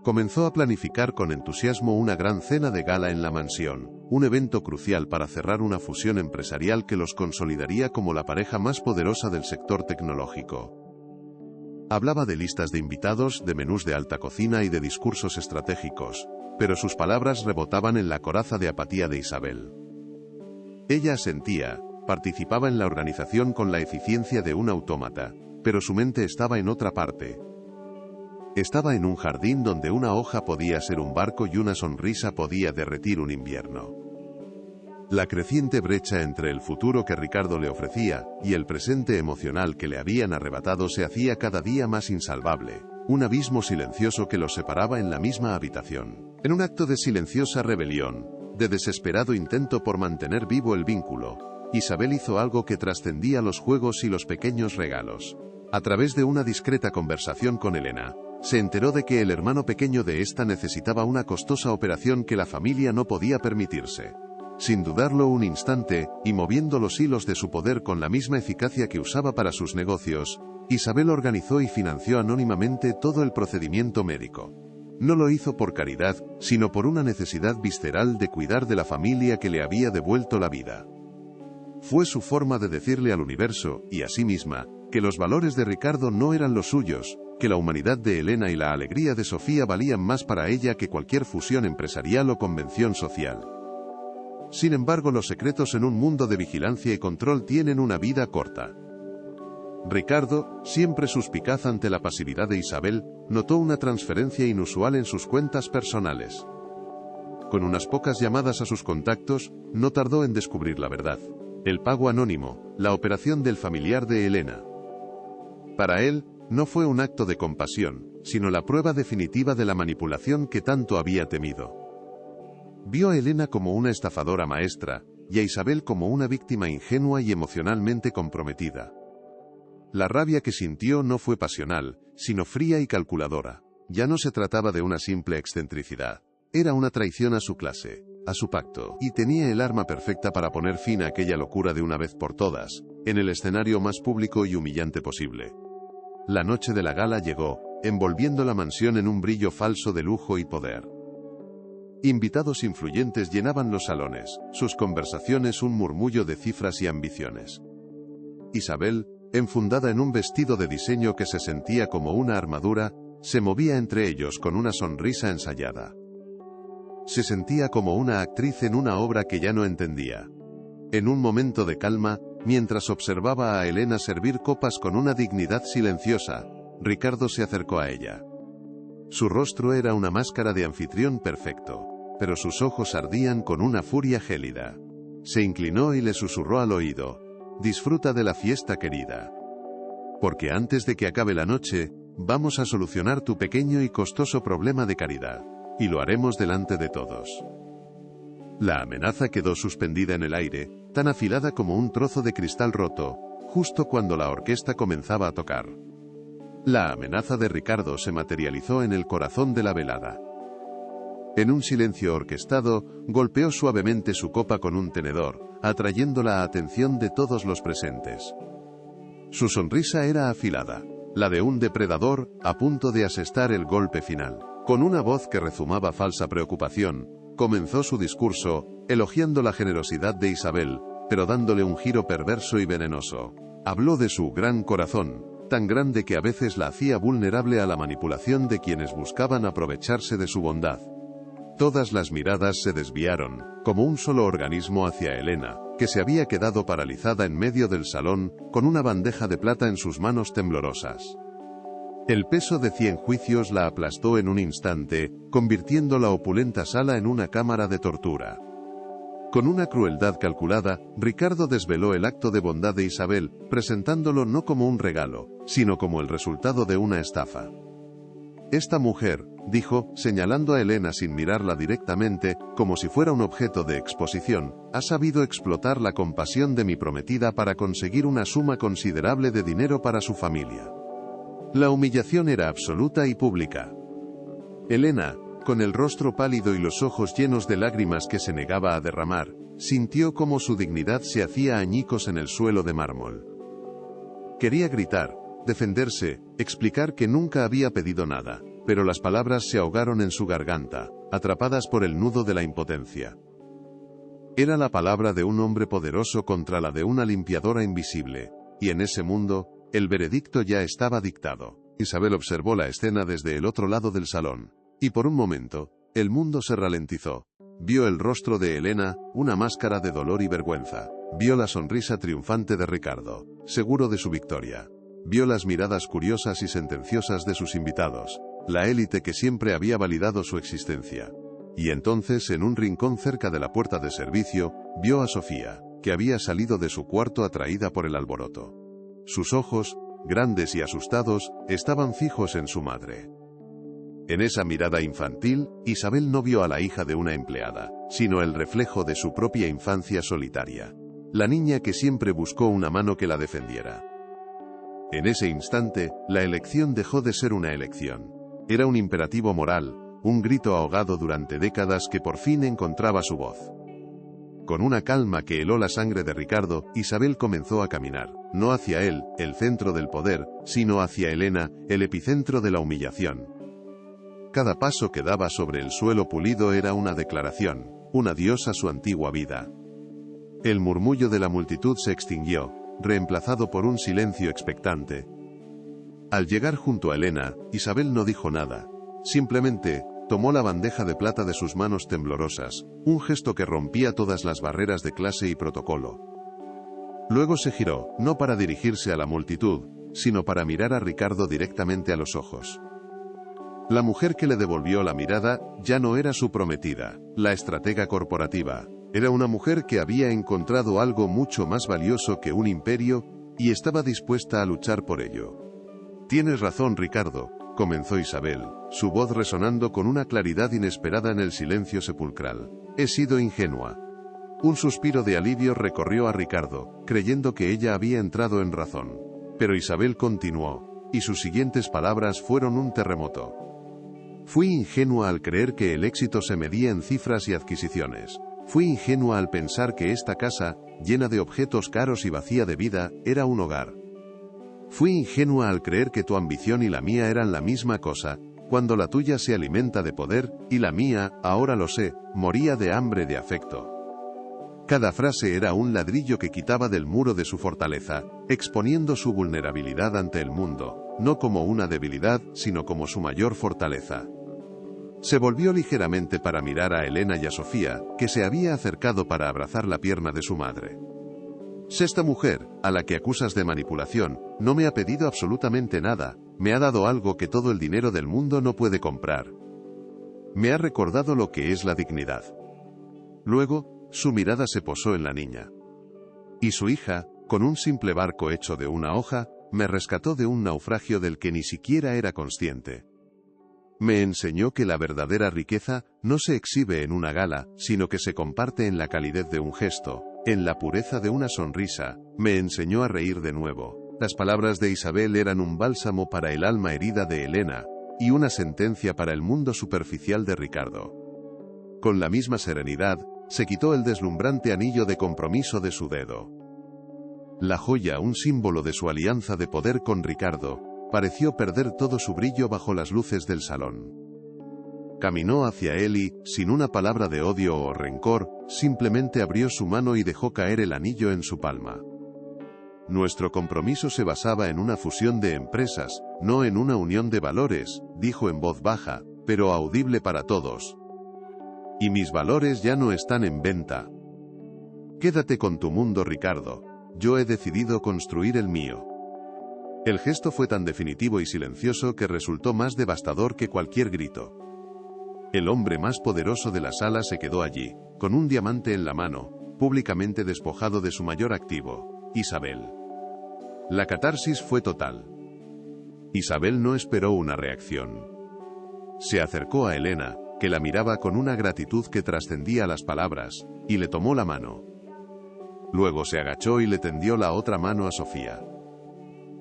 Comenzó a planificar con entusiasmo una gran cena de gala en la mansión, un evento crucial para cerrar una fusión empresarial que los consolidaría como la pareja más poderosa del sector tecnológico. Hablaba de listas de invitados, de menús de alta cocina y de discursos estratégicos, pero sus palabras rebotaban en la coraza de apatía de Isabel. Ella asentía, participaba en la organización con la eficiencia de un autómata, pero su mente estaba en otra parte. Estaba en un jardín donde una hoja podía ser un barco y una sonrisa podía derretir un invierno. La creciente brecha entre el futuro que Ricardo le ofrecía y el presente emocional que le habían arrebatado se hacía cada día más insalvable, un abismo silencioso que los separaba en la misma habitación. En un acto de silenciosa rebelión, de desesperado intento por mantener vivo el vínculo, Isabel hizo algo que trascendía los juegos y los pequeños regalos. A través de una discreta conversación con Elena, se enteró de que el hermano pequeño de esta necesitaba una costosa operación que la familia no podía permitirse. Sin dudarlo un instante, y moviendo los hilos de su poder con la misma eficacia que usaba para sus negocios, Isabel organizó y financió anónimamente todo el procedimiento médico. No lo hizo por caridad, sino por una necesidad visceral de cuidar de la familia que le había devuelto la vida. Fue su forma de decirle al universo, y a sí misma, que los valores de Ricardo no eran los suyos, que la humanidad de Elena y la alegría de Sofía valían más para ella que cualquier fusión empresarial o convención social. Sin embargo, los secretos en un mundo de vigilancia y control tienen una vida corta. Ricardo, siempre suspicaz ante la pasividad de Isabel, notó una transferencia inusual en sus cuentas personales. Con unas pocas llamadas a sus contactos, no tardó en descubrir la verdad. El pago anónimo, la operación del familiar de Elena. Para él, no fue un acto de compasión, sino la prueba definitiva de la manipulación que tanto había temido. Vio a Elena como una estafadora maestra, y a Isabel como una víctima ingenua y emocionalmente comprometida. La rabia que sintió no fue pasional, sino fría y calculadora. Ya no se trataba de una simple excentricidad. Era una traición a su clase, a su pacto, y tenía el arma perfecta para poner fin a aquella locura de una vez por todas, en el escenario más público y humillante posible. La noche de la gala llegó, envolviendo la mansión en un brillo falso de lujo y poder. Invitados influyentes llenaban los salones, sus conversaciones un murmullo de cifras y ambiciones. Isabel, enfundada en un vestido de diseño que se sentía como una armadura, se movía entre ellos con una sonrisa ensayada. Se sentía como una actriz en una obra que ya no entendía. En un momento de calma, mientras observaba a Elena servir copas con una dignidad silenciosa, Ricardo se acercó a ella. Su rostro era una máscara de anfitrión perfecto, pero sus ojos ardían con una furia gélida. Se inclinó y le susurró al oído: «Disfruta de la fiesta, querida. Porque antes de que acabe la noche, vamos a solucionar tu pequeño y costoso problema de caridad. Y lo haremos delante de todos». La amenaza quedó suspendida en el aire, tan afilada como un trozo de cristal roto, justo cuando la orquesta comenzaba a tocar. La amenaza de Ricardo se materializó en el corazón de la velada. En un silencio orquestado, golpeó suavemente su copa con un tenedor, atrayendo la atención de todos los presentes. Su sonrisa era afilada, la de un depredador, a punto de asestar el golpe final. Con una voz que rezumaba falsa preocupación, comenzó su discurso, elogiando la generosidad de Isabel, pero dándole un giro perverso y venenoso. Habló de su gran corazón, tan grande que a veces la hacía vulnerable a la manipulación de quienes buscaban aprovecharse de su bondad. Todas las miradas se desviaron, como un solo organismo, hacia Elena, que se había quedado paralizada en medio del salón, con una bandeja de plata en sus manos temblorosas. El peso de 100 juicios la aplastó en un instante, convirtiendo la opulenta sala en una cámara de tortura. Con una crueldad calculada, Ricardo desveló el acto de bondad de Isabel, presentándolo no como un regalo, sino como el resultado de una estafa. «Esta mujer», dijo, señalando a Elena sin mirarla directamente, como si fuera un objeto de exposición, «ha sabido explotar la compasión de mi prometida para conseguir una suma considerable de dinero para su familia». La humillación era absoluta y pública. Elena, con el rostro pálido y los ojos llenos de lágrimas que se negaba a derramar, sintió cómo su dignidad se hacía añicos en el suelo de mármol. Quería gritar, defenderse, explicar que nunca había pedido nada, pero las palabras se ahogaron en su garganta, atrapadas por el nudo de la impotencia. Era la palabra de un hombre poderoso contra la de una limpiadora invisible, y en ese mundo, el veredicto ya estaba dictado. Isabel observó la escena desde el otro lado del salón, y por un momento, el mundo se ralentizó. Vio el rostro de Elena, una máscara de dolor y vergüenza. Vio la sonrisa triunfante de Ricardo, seguro de su victoria. Vio las miradas curiosas y sentenciosas de sus invitados, la élite que siempre había validado su existencia. Y entonces, en un rincón cerca de la puerta de servicio, vio a Sofía, que había salido de su cuarto atraída por el alboroto. Sus ojos, grandes y asustados, estaban fijos en su madre. En esa mirada infantil, Isabel no vio a la hija de una empleada, sino el reflejo de su propia infancia solitaria. La niña que siempre buscó una mano que la defendiera. En ese instante, la elección dejó de ser una elección. Era un imperativo moral, un grito ahogado durante décadas que por fin encontraba su voz. Con una calma que heló la sangre de Ricardo, Isabel comenzó a caminar, no hacia él, el centro del poder, sino hacia Elena, el epicentro de la humillación. Cada paso que daba sobre el suelo pulido era una declaración, un adiós a su antigua vida. El murmullo de la multitud se extinguió, reemplazado por un silencio expectante. Al llegar junto a Elena, Isabel no dijo nada, simplemente tomó la bandeja de plata de sus manos temblorosas, un gesto que rompía todas las barreras de clase y protocolo. Luego se giró, no para dirigirse a la multitud, sino para mirar a Ricardo directamente a los ojos. La mujer que le devolvió la mirada ya no era su prometida, la estratega corporativa. Era una mujer que había encontrado algo mucho más valioso que un imperio, y estaba dispuesta a luchar por ello. «Tienes razón, Ricardo», comenzó Isabel, su voz resonando con una claridad inesperada en el silencio sepulcral. «He sido ingenua». Un suspiro de alivio recorrió a Ricardo, creyendo que ella había entrado en razón. Pero Isabel continuó, y sus siguientes palabras fueron un terremoto. «Fui ingenua al creer que el éxito se medía en cifras y adquisiciones. Fui ingenua al pensar que esta casa, llena de objetos caros y vacía de vida, era un hogar. Fui ingenua al creer que tu ambición y la mía eran la misma cosa, cuando la tuya se alimenta de poder, y la mía, ahora lo sé, moría de hambre de afecto». Cada frase era un ladrillo que quitaba del muro de su fortaleza, exponiendo su vulnerabilidad ante el mundo, no como una debilidad, sino como su mayor fortaleza. Se volvió ligeramente para mirar a Elena y a Sofía, que se había acercado para abrazar la pierna de su madre. «Esta mujer, a la que acusas de manipulación, no me ha pedido absolutamente nada, me ha dado algo que todo el dinero del mundo no puede comprar. Me ha recordado lo que es la dignidad». Luego, su mirada se posó en la niña. «Y su hija, con un simple barco hecho de una hoja, me rescató de un naufragio del que ni siquiera era consciente. Me enseñó que la verdadera riqueza no se exhibe en una gala, sino que se comparte en la calidez de un gesto, en la pureza de una sonrisa. Me enseñó a reír de nuevo». Las palabras de Isabel eran un bálsamo para el alma herida de Elena, y una sentencia para el mundo superficial de Ricardo. Con la misma serenidad, se quitó el deslumbrante anillo de compromiso de su dedo. La joya, un símbolo de su alianza de poder con Ricardo, pareció perder todo su brillo bajo las luces del salón. Caminó hacia él y, sin una palabra de odio o rencor, simplemente abrió su mano y dejó caer el anillo en su palma. «Nuestro compromiso se basaba en una fusión de empresas, no en una unión de valores», dijo en voz baja, pero audible para todos. «Y mis valores ya no están en venta. Quédate con tu mundo, Ricardo. Yo he decidido construir el mío». El gesto fue tan definitivo y silencioso que resultó más devastador que cualquier grito. El hombre más poderoso de la sala se quedó allí, con un diamante en la mano, públicamente despojado de su mayor activo, Isabel. La catarsis fue total. Isabel no esperó una reacción. Se acercó a Elena, que la miraba con una gratitud que trascendía las palabras, y le tomó la mano. Luego se agachó y le tendió la otra mano a Sofía.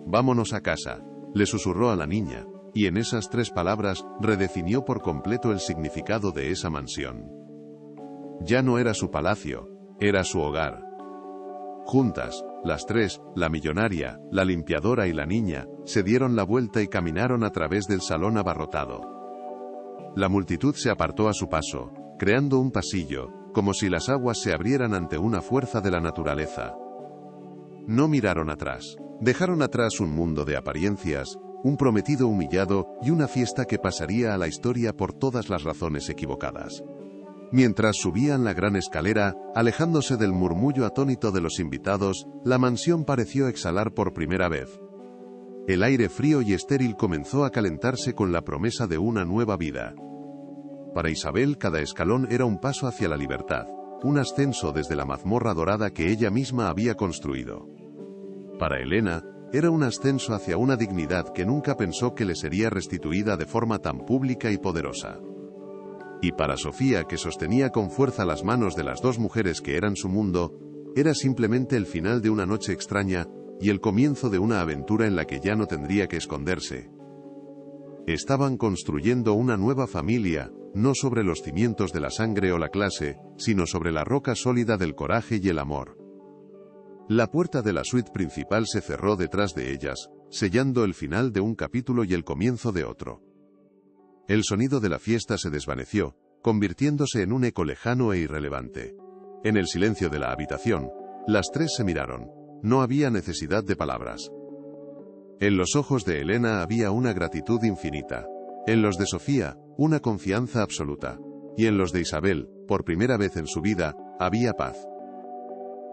«Vámonos a casa», le susurró a la niña, y en esas 3 palabras, redefinió por completo el significado de esa mansión. Ya no era su palacio, era su hogar. Juntas, las 3, la millonaria, la limpiadora y la niña, se dieron la vuelta y caminaron a través del salón abarrotado. La multitud se apartó a su paso, creando un pasillo, como si las aguas se abrieran ante una fuerza de la naturaleza. No miraron atrás. Dejaron atrás un mundo de apariencias, un prometido humillado y una fiesta que pasaría a la historia por todas las razones equivocadas. Mientras subían la gran escalera, alejándose del murmullo atónito de los invitados, la mansión pareció exhalar por primera vez. El aire frío y estéril comenzó a calentarse con la promesa de una nueva vida. Para Isabel cada escalón era un paso hacia la libertad, un ascenso desde la mazmorra dorada que ella misma había construido. Para Elena, era un ascenso hacia una dignidad que nunca pensó que le sería restituida de forma tan pública y poderosa. Y para Sofía, que sostenía con fuerza las manos de las 2 mujeres que eran su mundo, era simplemente el final de una noche extraña, y el comienzo de una aventura en la que ya no tendría que esconderse. Estaban construyendo una nueva familia, no sobre los cimientos de la sangre o la clase, sino sobre la roca sólida del coraje y el amor. La puerta de la suite principal se cerró detrás de ellas, sellando el final de un capítulo y el comienzo de otro. El sonido de la fiesta se desvaneció, convirtiéndose en un eco lejano e irrelevante. En el silencio de la habitación, las tres se miraron. No había necesidad de palabras. En los ojos de Elena había una gratitud infinita. En los de Sofía, una confianza absoluta. Y en los de Isabel, por primera vez en su vida, había paz.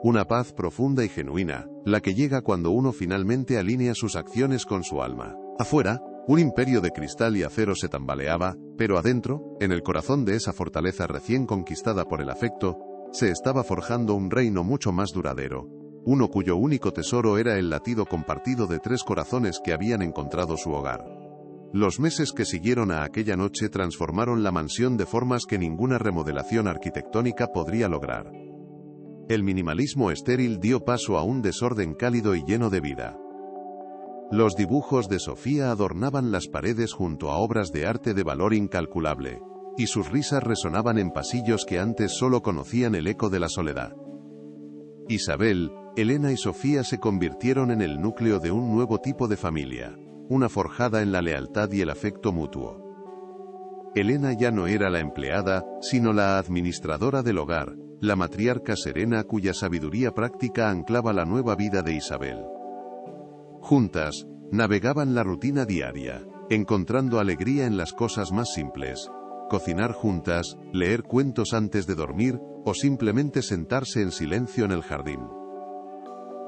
Una paz profunda y genuina, la que llega cuando uno finalmente alinea sus acciones con su alma. Afuera, un imperio de cristal y acero se tambaleaba, pero adentro, en el corazón de esa fortaleza recién conquistada por el afecto, se estaba forjando un reino mucho más duradero. Uno cuyo único tesoro era el latido compartido de tres corazones que habían encontrado su hogar. Los meses que siguieron a aquella noche transformaron la mansión de formas que ninguna remodelación arquitectónica podría lograr. El minimalismo estéril dio paso a un desorden cálido y lleno de vida. Los dibujos de Sofía adornaban las paredes junto a obras de arte de valor incalculable, y sus risas resonaban en pasillos que antes solo conocían el eco de la soledad. Isabel, Elena y Sofía se convirtieron en el núcleo de un nuevo tipo de familia, una forjada en la lealtad y el afecto mutuo. Elena ya no era la empleada, sino la administradora del hogar, la matriarca serena cuya sabiduría práctica anclaba la nueva vida de Isabel. Juntas, navegaban la rutina diaria, encontrando alegría en las cosas más simples: cocinar juntas, leer cuentos antes de dormir, o simplemente sentarse en silencio en el jardín.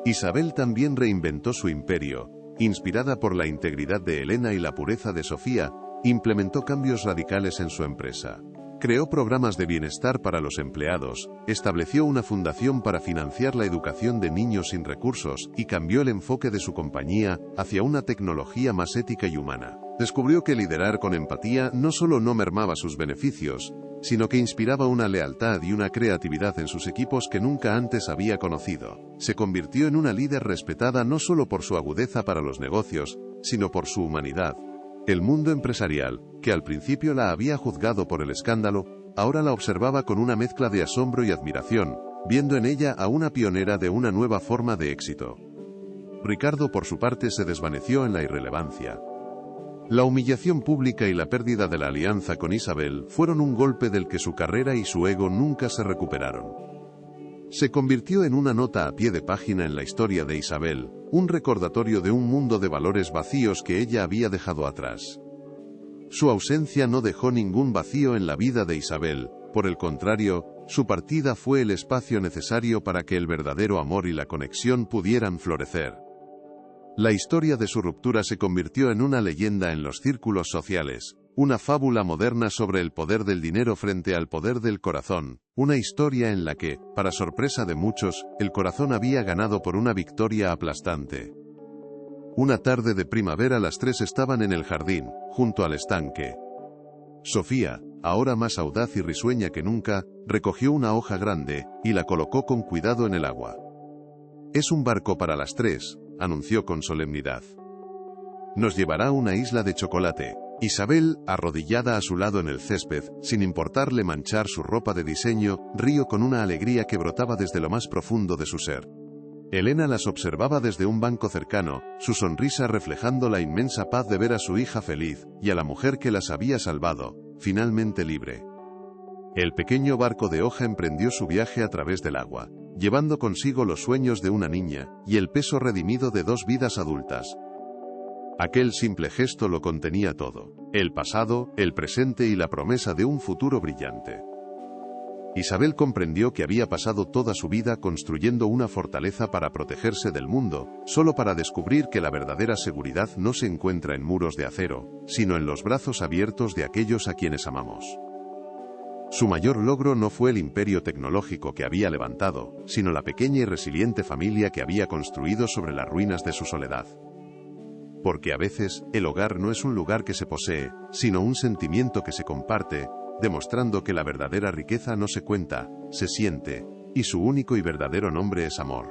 Isabel también reinventó su imperio. Inspirada por la integridad de Elena y la pureza de Sofía, implementó cambios radicales en su empresa. Creó programas de bienestar para los empleados, estableció una fundación para financiar la educación de niños sin recursos y cambió el enfoque de su compañía hacia una tecnología más ética y humana. Descubrió que liderar con empatía no solo no mermaba sus beneficios, sino que inspiraba una lealtad y una creatividad en sus equipos que nunca antes había conocido. Se convirtió en una líder respetada no solo por su agudeza para los negocios, sino por su humanidad. El mundo empresarial, que al principio la había juzgado por el escándalo, ahora la observaba con una mezcla de asombro y admiración, viendo en ella a una pionera de una nueva forma de éxito. Ricardo, por su parte, se desvaneció en la irrelevancia. La humillación pública y la pérdida de la alianza con Isabel fueron un golpe del que su carrera y su ego nunca se recuperaron. Se convirtió en una nota a pie de página en la historia de Isabel, un recordatorio de un mundo de valores vacíos que ella había dejado atrás. Su ausencia no dejó ningún vacío en la vida de Isabel, por el contrario, su partida fue el espacio necesario para que el verdadero amor y la conexión pudieran florecer. La historia de su ruptura se convirtió en una leyenda en los círculos sociales, una fábula moderna sobre el poder del dinero frente al poder del corazón, una historia en la que, para sorpresa de muchos, el corazón había ganado por una victoria aplastante. Una tarde de primavera las tres estaban en el jardín, junto al estanque. Sofía, ahora más audaz y risueña que nunca, recogió una hoja grande y la colocó con cuidado en el agua. «Es un barco para las tres», anunció con solemnidad. «Nos llevará a una isla de chocolate». Isabel, arrodillada a su lado en el césped, sin importarle manchar su ropa de diseño, rió con una alegría que brotaba desde lo más profundo de su ser. Elena las observaba desde un banco cercano, su sonrisa reflejando la inmensa paz de ver a su hija feliz, y a la mujer que las había salvado, finalmente libre. El pequeño barco de hoja emprendió su viaje a través del agua, llevando consigo los sueños de una niña, y el peso redimido de dos vidas adultas. Aquel simple gesto lo contenía todo: el pasado, el presente y la promesa de un futuro brillante. Isabel comprendió que había pasado toda su vida construyendo una fortaleza para protegerse del mundo, solo para descubrir que la verdadera seguridad no se encuentra en muros de acero, sino en los brazos abiertos de aquellos a quienes amamos. Su mayor logro no fue el imperio tecnológico que había levantado, sino la pequeña y resiliente familia que había construido sobre las ruinas de su soledad. Porque a veces, el hogar no es un lugar que se posee, sino un sentimiento que se comparte, demostrando que la verdadera riqueza no se cuenta, se siente, y su único y verdadero nombre es amor.